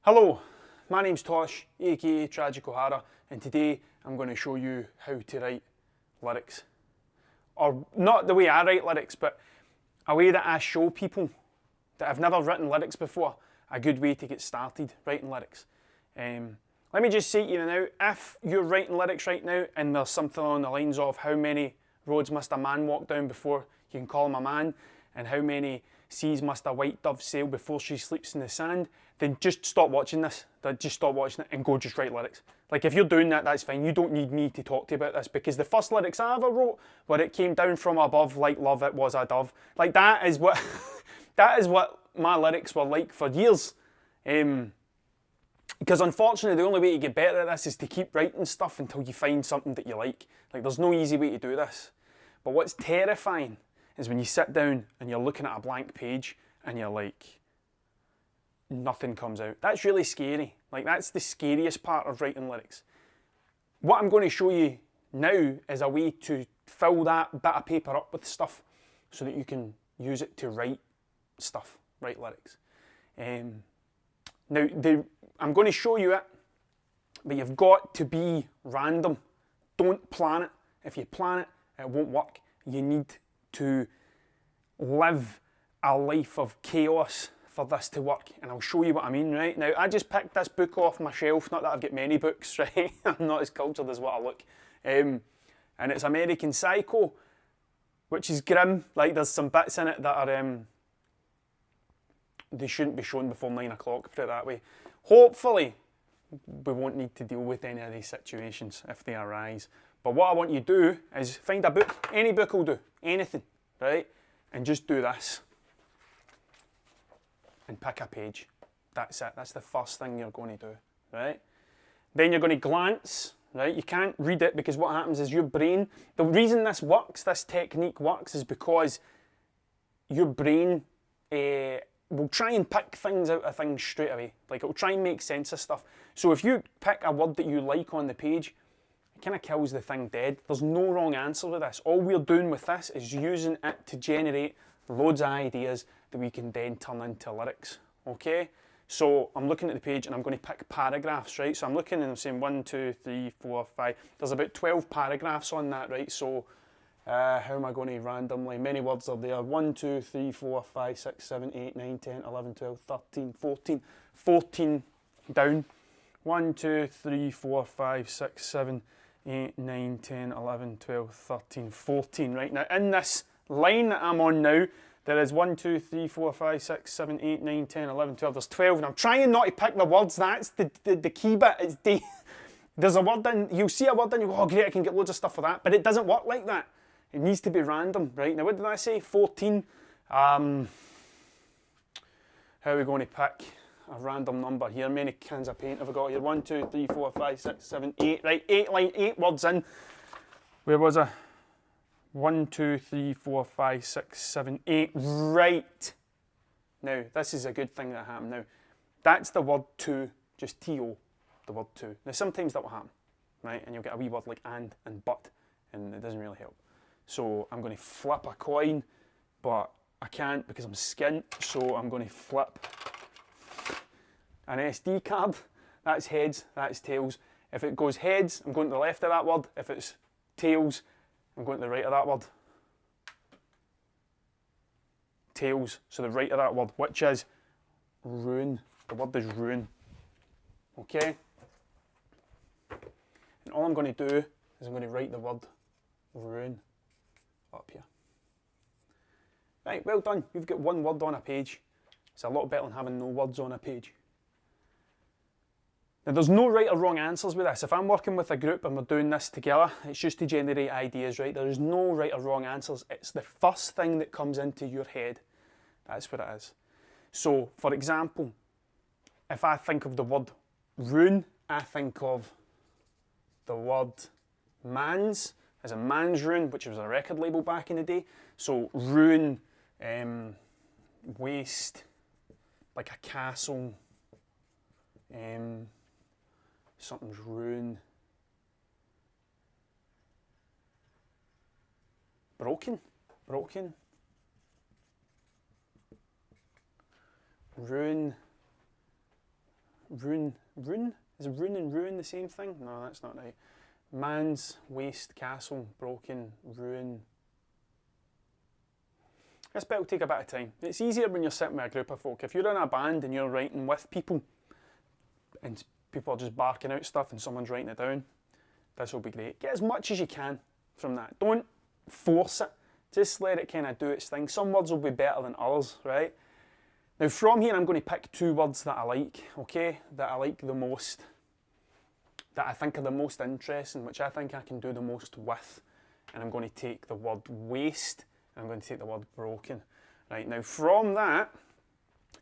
Hello, my name's Tosh, aka Tragic Ohara, and today I'm going to show you how to write lyrics. Or not the way I write lyrics, but a way that I show people that have never written lyrics before a good way to get started writing lyrics. Let me just say to you now, if you're writing lyrics right now and there's something on the lines of how many roads must a man walk down before you can call him a man, and how many seas must a white dove sail before she sleeps in the sand, then just stop watching this. Just stop watching it and go just write lyrics. Like, if you're doing that, that's fine. You don't need me to talk to you about this, because the first lyrics I ever wrote, where it came down from above like love it was a dove, like that is what that is what my lyrics were like for years. Because unfortunately, the only way to get better at this is to keep writing stuff until you find something that you like. Like, there's no easy way to do this. But what's terrifying is when you sit down and you're looking at a blank page and you're like, nothing comes out. That's really scary. Like, that's the scariest part of writing lyrics. What I'm going to show you now is a way to fill that bit of paper up with stuff so that you can use it to write stuff, write lyrics. Now, I'm going to show you it, but you've got to be random. Don't plan it. If you plan it, it won't work. You need to live a life of chaos for this to work, and I'll show you what I mean. Right now, I just picked this book off my shelf. Not that I've got many books, right? I'm not as cultured as what I look. And it's American Psycho, which is grim. Like, there's some bits in it that are they shouldn't be shown before 9 o'clock, put it that way. Hopefully, we won't need to deal with any of these situations if they arise. But what I want you to do is find a book, any book will do, anything, right? And just do this. And pick a page. That's it. That's the first thing you're going to do, right? Then you're going to glance, right? You can't read it, because what happens is your brain, the reason this works, this technique works, is because your brain will try and pick things out of things straight away. Like, it'll try and make sense of stuff. So if you pick a word that you like on the page, it kind of kills the thing dead. There's no wrong answer with this. All we're doing with this is using it to generate loads of ideas that we can then turn into lyrics, okay? So I'm looking at the page and I'm going to pick paragraphs, right? So I'm looking and I'm saying 1, 2, 3, 4, 5. There's about 12 paragraphs on that, right? So how am I going to randomly, many words are there. 1, 2, 3, 4, 5, 6, 7, 8, 9, 10, 11, 12, 13, 14. 14 down. 1, 2, 3, 4, 5, 6, 7, 8, 9, 10, 11, 12, 13, 14. Right, now in this line that I'm on now, there is 1, 2, 3, 4, 5, 6, 7, 8, 9, 10, 11, 12. There's 12, and I'm trying not to pick the words. That's the key bit. It's there's a word in, you'll see a word in, you go, oh great, I can get loads of stuff for that. But it doesn't work like that. It needs to be random, right? Now, what did I say? 14. How are we going to pick a random number here? How many cans of paint have I got here? 1, 2, 3, 4, 5, 6, 7, 8. Right, 8 words in. Where was I? 1, 2, 3, 4, 5, 6, 7, 8. Right. Now, this is a good thing that happened now. That's the word to, just T-O, the word to. Now, sometimes that will happen, right? And you'll get a wee word like and but, and it doesn't really help. So I'm going to flip a coin, but I can't because I'm skint, so I'm going to flip an SD card. That's heads, that's tails. If it goes heads, I'm going to the left of that word. If it's tails, I'm going to the right of that word. Tails, so the right of that word, which is ruin. The word is ruin. Okay? And all I'm going to do is I'm going to write the word ruin up here. Right, well done. You've got one word on a page. It's a lot better than having no words on a page. Now, there's no right or wrong answers with this. If I'm working with a group and we're doing this together, it's just to generate ideas, right? There is no right or wrong answers. It's the first thing that comes into your head. That's what it is. So, for example, if I think of the word ruin, I think of the word man's, as a man's ruin, which was a record label back in the day. So, ruin, waste, like a castle, something's ruin, broken, ruin, ruin, is ruin and ruin the same thing? No, that's not right. Man's waste castle, broken, ruin. This bit will take a bit of time. It's easier when you're sitting with a group of folk. If you're in a band and you're writing with people, and people are just barking out stuff and someone's writing it down, this will be great. Get as much as you can from that. Don't force it. Just let it kind of do its thing. Some words will be better than others, right? Now from here I'm going to pick 2 words that I like, okay? That I like the most. That I think are the most interesting, which I think I can do the most with. And I'm going to take the word waste, and I'm going to take the word broken. Right, now from that,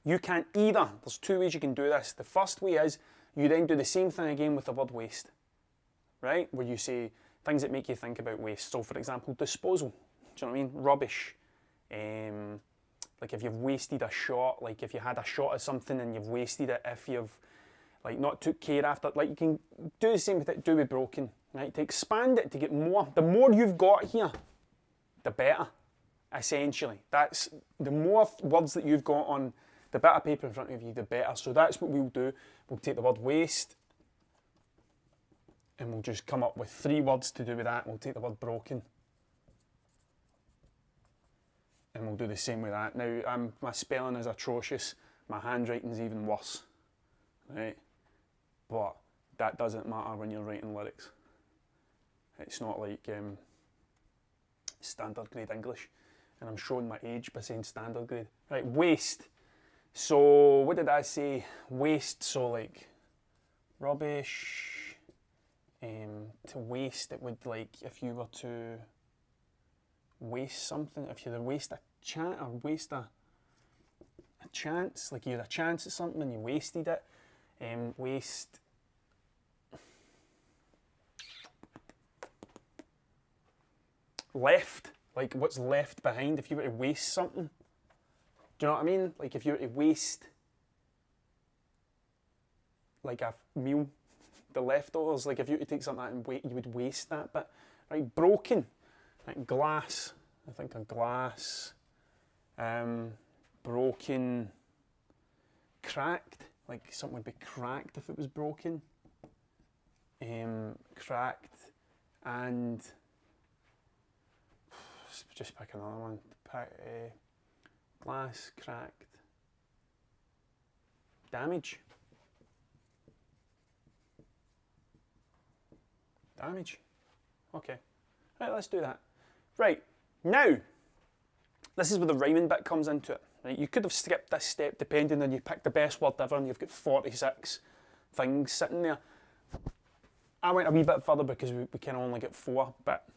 you can either, there's 2 ways you can do this. The first way is, you then do the same thing again with the word waste. Right, where you say things that make you think about waste. So for example, disposal. Do you know what I mean? Rubbish. Like if you've wasted a shot, like if you had a shot of something and you've wasted it, if you've like not took care after, like you can do the same with it, do with broken, right? To expand it, to get more, the more you've got here, the better, essentially. That's, the more words that you've got on the bit of paper in front of you, the better. So that's what we'll do. We'll take the word waste, and we'll just come up with 3 words to do with that. We'll take the word broken, and we'll do the same with that. Now, my spelling is atrocious. My handwriting's even worse, right? But that doesn't matter when you're writing lyrics. It's not like standard grade English. And I'm showing my age by saying standard grade. Right, waste. So, what did I say? Waste, so like rubbish. To waste, it would, like, if you were to waste something, if you were to waste a chance, or waste a chance, like you had a chance at something and you wasted it. Waste. Left, like what's left behind. If you were to waste something, do you know what I mean? Like if you were to waste like a meal, the leftovers, like if you were to take something and wait, you would waste that bit. Right, broken, like glass, I think a glass, broken, cracked, like something would be cracked if it was broken, cracked, and just pick another one, glass, cracked, damage. Damage. Okay. Right, let's do that. Right, now, this is where the rhyming bit comes into it. Right, you could have skipped this step depending on you picked the best word ever and you've got 46 things sitting there. I went a wee bit further because we can only get 4, but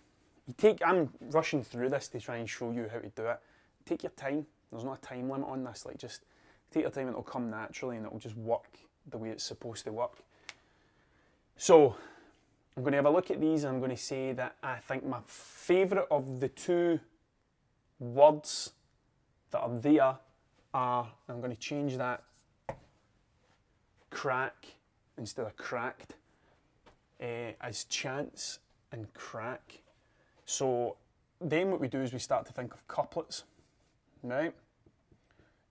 I'm rushing through this to try and show you how to do it. Take your time. There's not a time limit on this. Like, just take your time and it'll come naturally and it'll just work the way it's supposed to work. So, I'm going to have a look at these and I'm going to say that I think my favourite of the 2 words that are there are, I'm going to change that, crack instead of cracked, as chance and crack. So then what we do is we start to think of couplets, right?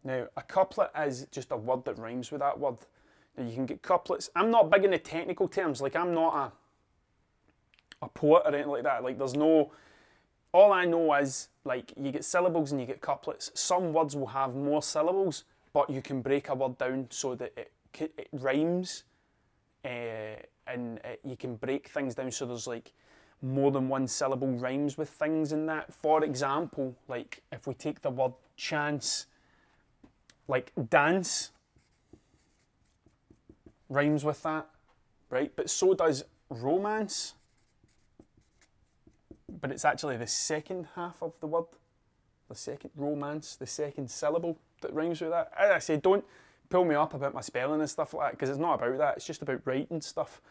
Now, a couplet is just a word that rhymes with that word. Now you can get couplets. I'm not big in the technical terms, like I'm not a poet or anything like that. Like there's no, all I know is like you get syllables and you get couplets. Some words will have more syllables, but you can break a word down so that it rhymes, and you can break things down so there's like more than one syllable rhymes with things in that. For example, like if we take the word chance, like dance rhymes with that, right? But so does romance. But it's actually the second half of the word, the second romance, the second syllable that rhymes with that. As I say, don't pull me up about my spelling and stuff like that, because it's not about that, it's just about writing stuff.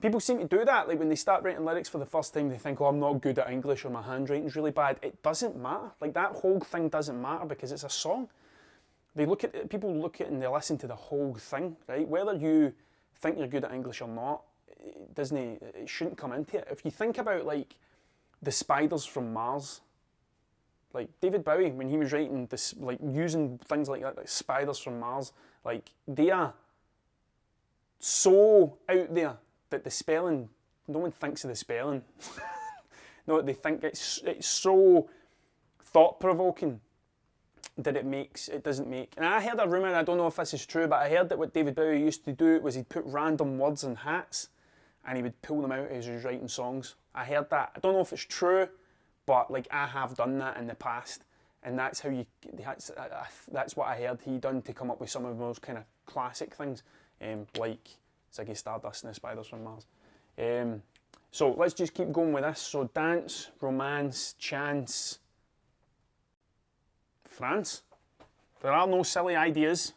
People seem to do that, like when they start writing lyrics for the first time, they think, oh, I'm not good at English or my handwriting's really bad. It doesn't matter. Like that whole thing doesn't matter because it's a song. People look at it and they listen to the whole thing, right? Whether you think you're good at English or not, it shouldn't come into it. If you think about like the spiders from Mars, like David Bowie, when he was writing this, like using things like that, like spiders from Mars, like they are so out there that the spelling, no one thinks of the spelling. No, they think it's so thought-provoking that it doesn't make. And I heard a rumour, and I don't know if this is true, but I heard that what David Bowie used to do was he'd put random words in hats and he would pull them out as he was writing songs. I heard that. I don't know if it's true, but like I have done that in the past, and that's how that's what I heard he done to come up with some of those kind of classic things, like Ziggy Stardust and the Spiders from Mars. So let's just keep going with this. So dance, romance, chance, France. There are no silly ideas.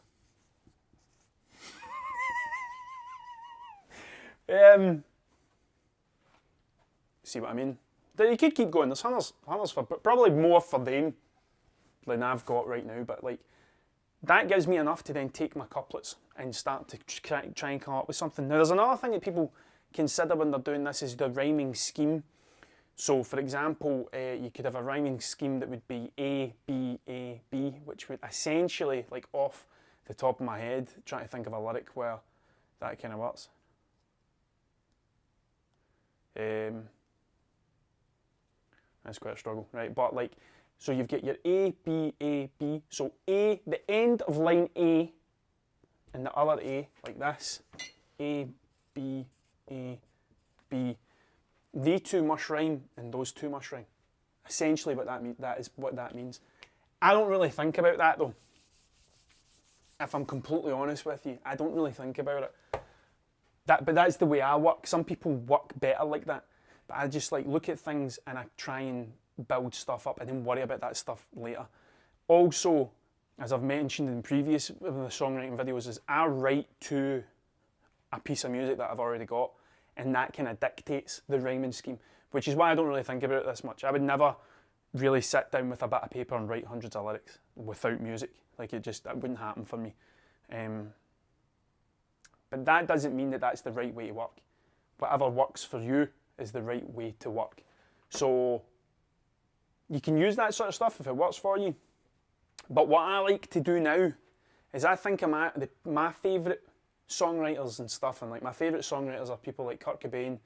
See what I mean? You could keep going. There's hundreds for, probably more for them than I've got right now, but like that gives me enough to then take my couplets and start to try and come up with something. Now there's another thing that people consider when they're doing this is the rhyming scheme. So for example, you could have a rhyming scheme that would be A, B, which would essentially, like off the top of my head, trying to think of a lyric where that kind of works. That's quite a struggle, right? But like, so you've got your A, B. So A, the end of line A, and the other A, like this. A, B. They two must rhyme, and those two must rhyme. Essentially, that is what that means. I don't really think about that though. If I'm completely honest with you, I don't really think about it. But that's the way I work. Some people work better like that. But I just like look at things and I try and build stuff up and then worry about that stuff later. Also, as I've mentioned in previous songwriting videos, is I write to a piece of music that I've already got, and that kind of dictates the rhyming scheme, which is why I don't really think about it this much. I would never really sit down with a bit of paper and write hundreds of lyrics without music. Like that wouldn't happen for me. But that doesn't mean that that's the right way to work. Whatever works for you is the right way to work. So you can use that sort of stuff if it works for you. But what I like to do now is I think my favourite songwriters and stuff, and like my favourite songwriters are people like Kurt Cobain,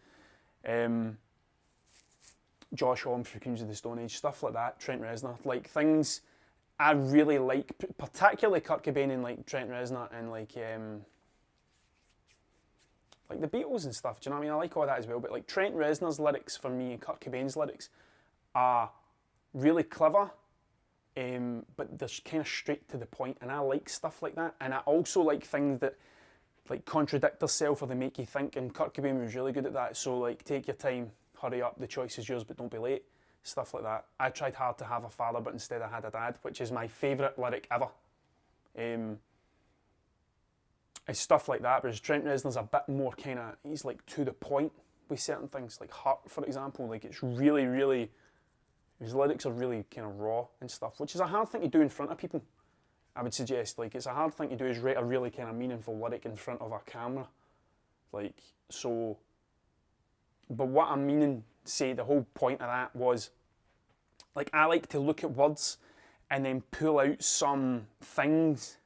Josh Homme from Queens of the Stone Age, stuff like that, Trent Reznor, like things I really like, particularly Kurt Cobain and like Trent Reznor and like the Beatles and stuff, do you know what I mean? I like all that as well, but like Trent Reznor's lyrics for me and Kurt Cobain's lyrics are really clever, but they're kind of straight to the point, and I like stuff like that. And I also like things that like contradict themselves or they make you think, and Kurt Cobain was really good at that. So like, take your time, hurry up, the choice is yours, but don't be late, stuff like that. I tried hard to have a father, but instead I had a dad, which is my favourite lyric ever. It's stuff like that, whereas Trent Reznor's a bit more kind of, he's like to the point with certain things, like Heart, for example. Like it's really, really, his lyrics are really kind of raw and stuff, which is a hard thing to do in front of people. I would suggest, like, it's a hard thing to do is write a really kind of meaningful lyric in front of a camera. Like, so, but what I'm meaning to say, the whole point of that was, like, I like to look at words and then pull out some things,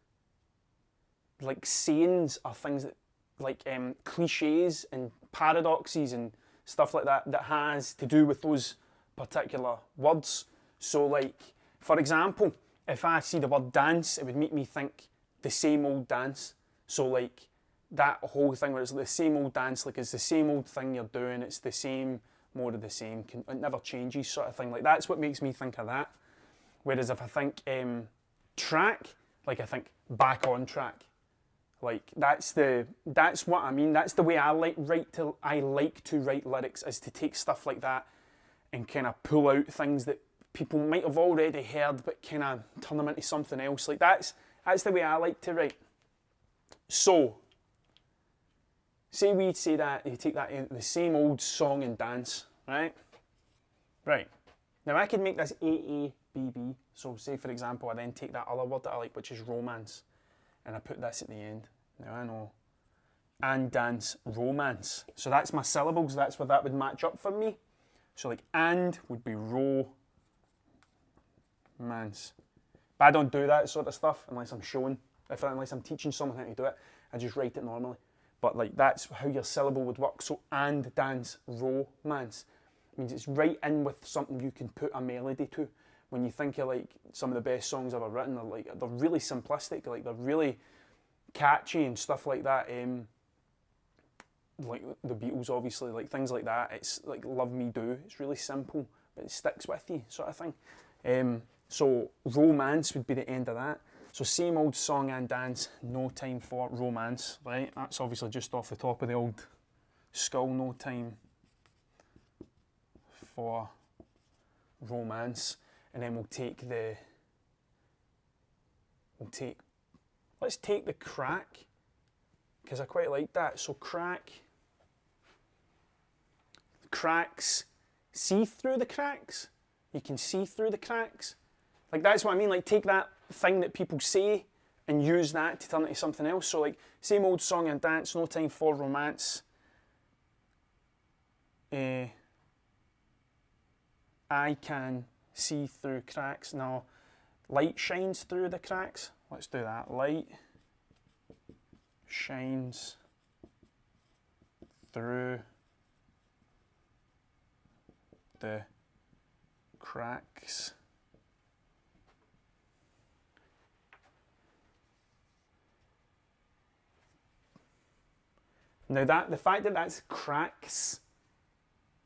like sayings or things that, like cliches and paradoxes and stuff like that, that has to do with those particular words. So like, for example, if I see the word dance, it would make me think the same old dance. So like that whole thing where it's the same old dance, like it's the same old thing you're doing, it's the same, more of the same, it never changes sort of thing. Like that's what makes me think of that. Whereas if I think track, like I think back on track. Like that's what I mean. That's the way I like to write lyrics, is to take stuff like that and kind of pull out things that people might have already heard, but kind of turn them into something else. Like that's the way I like to write. So, say we say that you take that the same old song and dance, right? Right. Now I could make this A-A-B-B. So say for example, I then take that other word that I like, which is romance, and I put this at the end. Now I know. And dance, romance. So that's my syllables, that's where that would match up for me. So like and would be romance. But I don't do that sort of stuff unless I'm showing, unless I'm teaching someone how to do it. I just write it normally. but like that's how your syllable would work. So and dance, romance means it's right in with something you can put a melody to. When you think of like some of the best songs ever written, they're really simplistic, like they're really catchy and stuff like that. Like the Beatles, obviously, like things like that. It's like Love Me Do. It's really simple, but it sticks with you, sort of thing. So romance would be the end of that. So same old song and dance, no time for romance, right? That's obviously just off the top of the old skull, no time for romance. And then let's take the crack, because I quite like that. So cracks, see through the cracks. You can see through the cracks. Like that's what I mean, like take that thing that people say and use that to turn it into something else. So like same old song and dance, no time for romance. I can see through cracks. Now, light shines through the cracks. Let's do that. Light shines through the cracks. Now the fact that that's cracks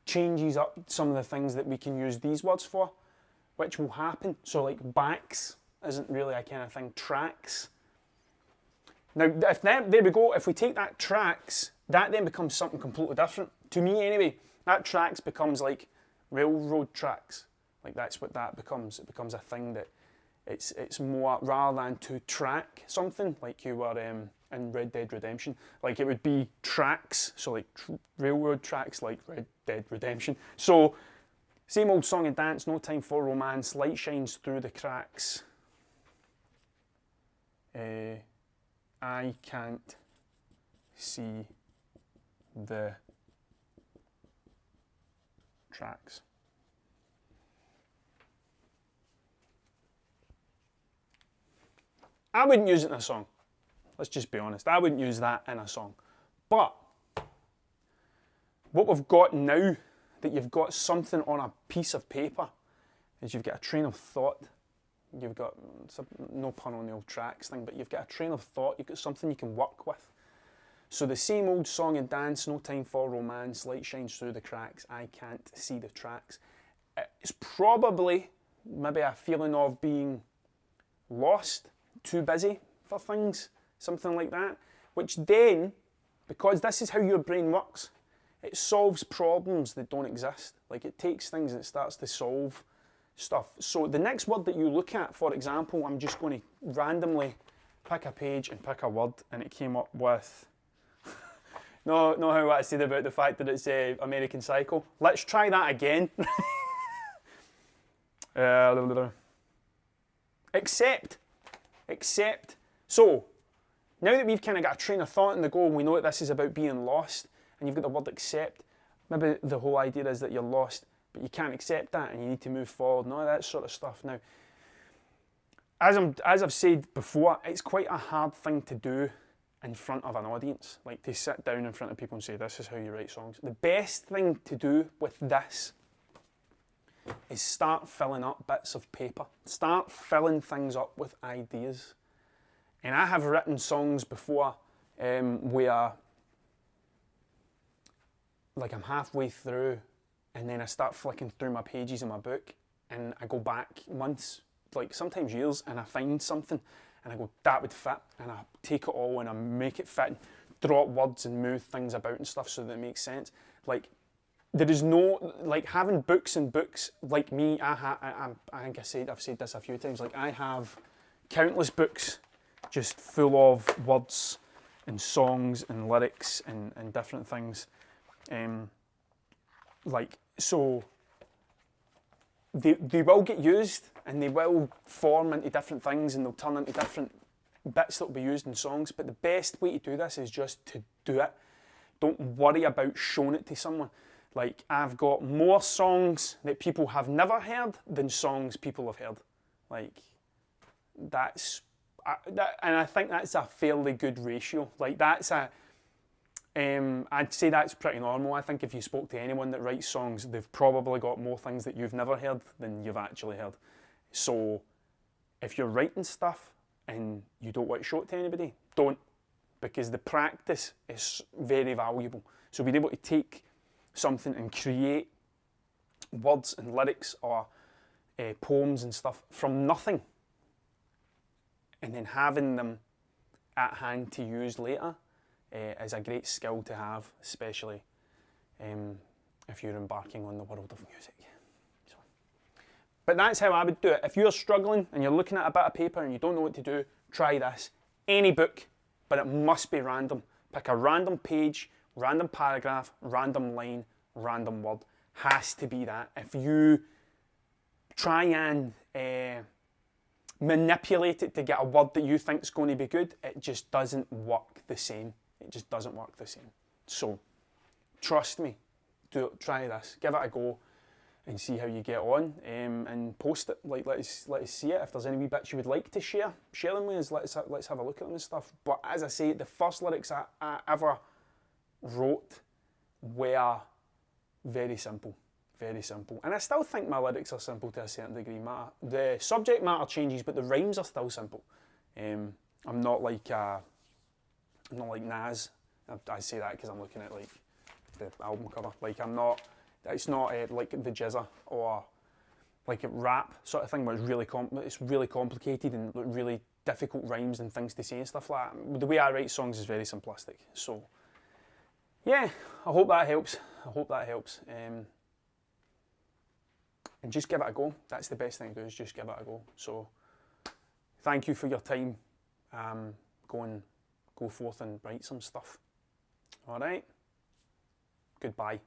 changes up some of the things that we can use these words for, which will happen. So like backs isn't really a kind of thing. Tracks. Now there we go. If we take that tracks, that then becomes something completely different. To me anyway, that tracks becomes like railroad tracks. Like that's what that becomes. It becomes a thing that it's more, rather than to track something like you were in Red Dead Redemption. Like it would be tracks, so like railroad tracks like Red Dead Redemption. So same old song and dance, no time for romance, light shines through the cracks. I can't see the tracks. I wouldn't use it in a song. Let's just be honest. I wouldn't use that in a song. But what we've got now, that you've got something on a piece of paper, is you've got a train of thought. You've got, no pun on the old tracks thing, but you've got a train of thought. You've got something you can work with. So the same old song and dance, no time for romance, light shines through the cracks, I can't see the tracks. It's probably maybe a feeling of being lost, too busy for things, something like that, which then, because this is how your brain works, it solves problems that don't exist. Like it takes things and it starts to solve stuff. So the next word that you look at, for example, I'm just going to randomly pick a page and pick a word, and it came up with, no how I said about the fact that it's American Psycho. Let's try that again. Accept. So, now that we've kind of got a train of thought in the goal, and we know that this is about being lost, and you've got the word accept, maybe the whole idea is that you're lost, but you can't accept that, and you need to move forward, and all that sort of stuff. Now, as I've said before, it's quite a hard thing to do in front of an audience, like to sit down in front of people and say, this is how you write songs. The best thing to do with this is start filling up bits of paper. Start filling things up with ideas. And I have written songs before where like I'm halfway through and then I start flicking through my pages in my book and I go back months, like sometimes years, and I find something and I go, that would fit, and I take it all and I make it fit, and drop words and move things about and stuff so that it makes sense. Like, there is no, like having books and books, like me, I think I've said this a few times, like I have countless books just full of words and songs and lyrics and different things. Like, so they will get used and they will form into different things and they'll turn into different bits that will be used in songs, but the best way to do this is just to do it. Don't worry about showing it to someone. Like, I've got more songs that people have never heard than songs people have heard. Like, and I think that's a fairly good ratio. Like, that's a, I'd say that's pretty normal. I think if you spoke to anyone that writes songs, they've probably got more things that you've never heard than you've actually heard. So if you're writing stuff and you don't want to show it to anybody, don't, because the practice is very valuable. So being able to take something and create words and lyrics or poems and stuff from nothing, and then having them at hand to use later is a great skill to have, especially if you're embarking on the world of music. So, but that's how I would do it. If you're struggling and you're looking at a bit of paper and you don't know what to do, try this. Any book, but it must be random. Pick a random page, random paragraph, random line, random word. Has to be that. If you try and manipulate it to get a word that you think is going to be good, it just doesn't work the same. It just doesn't work the same. So, trust me, try this, give it a go, and see how you get on, and post it. Like, let us see it. If there's any wee bits you would like to share them with us. Let's have a look at them and stuff. But as I say, the first lyrics I ever wrote were very simple. Very simple. And I still think my lyrics are simple to a certain degree. The subject matter changes, but the rhymes are still simple. I'm not like Nas. I say that because I'm looking at like the album cover. Like it's not like the Jizza or like a rap sort of thing where it's really complicated and really difficult rhymes and things to say and stuff like that. The way I write songs is very simplistic. So yeah, I hope that helps. And just give it a go. That's the best thing to do, is just give it a go. So thank you for your time. Go forth and write some stuff. All right? Goodbye.